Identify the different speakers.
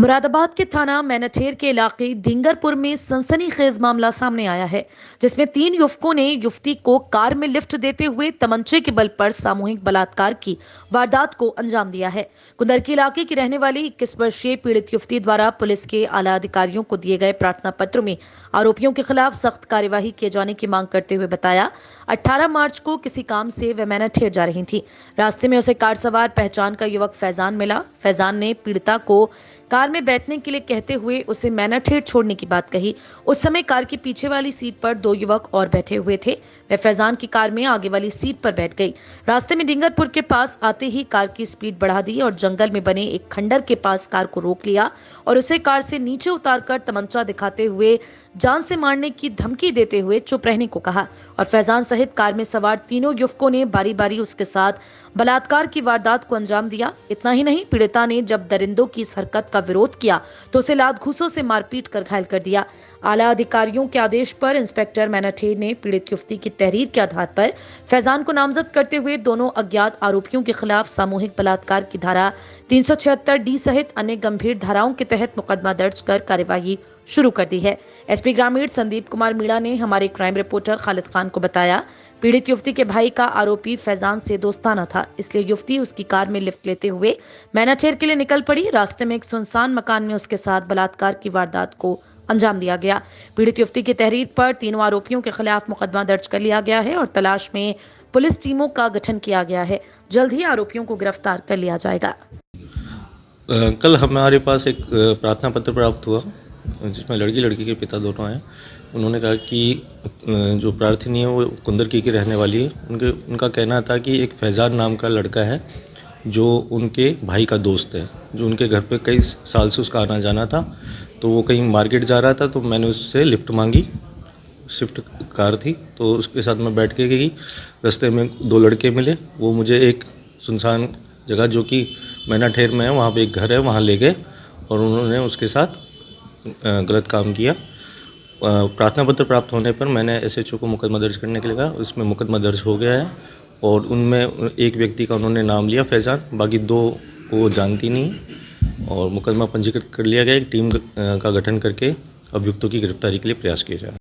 Speaker 1: मुरादाबाद के थाना मैनठेर के इलाके ढिंगरपुर में सनसनीखेज मामला सामने आया है, जिसमें 3 युवकों ने युवती को कार में लिफ्ट देते हुए तमंचे के बल पर सामूहिक बलात्कार की वारदात को अंजाम दिया है। कुंदरकी इलाके की रहने वाली 21 वर्षीय पीड़ित युवती द्वारा पुलिस के आला अधिकारियों को दिए गए प्रार्थना पत्र में आरोपियों के खिलाफ सख्त कार्यवाही किए जाने की मांग करते हुए बताया, 18 मार्च को किसी काम से वह मैनठेर जा रही थी। रास्ते में उसे कार सवार पहचान का युवक फैजान मिला। फैजान ने पीड़िता को कार में बैठने के लिए कहते हुए उसे मैनठेर छोड़ने की बात कही। उस समय कार की पीछे वाली सीट पर 2 युवक और बैठे हुए थे। वह फैजान की कार में आगे वाली सीट पर बैठ गई। रास्ते में ढिंगरपुर के पास आते ही कार की स्पीड बढ़ा दी और जंगल में बने एक खंडर के पास कार को रोक लिया और उसे कार से नीचे उतारकर तमंचा दिखाते हुए जान से मारने की धमकी देते हुए चुप रहने को कहा और फैजान सहित कार में सवार तीनों युवकों ने बारी बारी उसके साथ बलात्कार की वारदात को अंजाम दिया। इतना ही नहीं, पीड़िता ने जब दरिंदों की इस हरकत का विरोध किया तो उसे लात घूंसों से मारपीट कर घायल कर दिया। आला अधिकारियों के आदेश पर इंस्पेक्टर मैनठेर ने पीड़ित युवती की तहरीर के आधार पर फैजान को नामजद करते हुए दोनों अज्ञात आरोपियों के खिलाफ सामूहिक बलात्कार की धारा 376D सहित अन्य गंभीर धाराओं के तहत मुकदमा दर्ज कर कार्यवाही शुरू कर दी है। एसपी ग्रामीण संदीप कुमार मीणा ने हमारे क्राइम रिपोर्टर खालिद खान को बताया, पीड़ित युवती के भाई का आरोपी फैजान से दोस्ताना था, इसलिए युवती उसकी कार में लिफ्ट लेते हुए मैनठेर के लिए निकल पड़ी। रास्ते में एक सुनसान मकान में उसके साथ बलात्कार की वारदात को अंजाम दिया गया। पीड़ित युवती की तहरीर पर तीनों आरोपियों के खिलाफ मुकदमा दर्ज कर लिया गया है और तलाश में पुलिस टीमों का गठन किया गया है। जल्द ही आरोपियों को गिरफ्तार कर लिया जाएगा।
Speaker 2: कल हमारे पास एक प्रार्थना पत्र प्राप्त हुआ जिसमें लड़की के पिता दोनों हैं। उन्होंने कहा कि जो प्रार्थनी है वो कुंदरकी की रहने वाली है। उनका कहना था कि एक फैजान नाम का लड़का है जो उनके भाई का दोस्त है, जो उनके घर पे कई साल से उसका आना जाना था। तो वो कहीं मार्केट जा रहा था तो मैंने उससे लिफ्ट मांगी। स्विफ्ट कार थी तो उसके साथ मैं बैठ के गई। रास्ते में 2 लड़के मिले। वो मुझे एक सुनसान जगह जो कि मैनठेर में है, वहाँ पे एक घर है, वहाँ ले गए और उन्होंने उसके साथ गलत काम किया। प्रार्थना पत्र प्राप्त होने पर मैंने SHO को मुकदमा दर्ज करने के लिए कहा। उसमें मुकदमा दर्ज हो गया है और उनमें एक व्यक्ति का उन्होंने नाम लिया फैजान, बाकी 2 को वो जानती नहीं और मुकदमा पंजीकृत कर लिया गया। एक टीम का गठन करके अभियुक्तों की गिरफ्तारी के लिए प्रयास किया जा रहा है।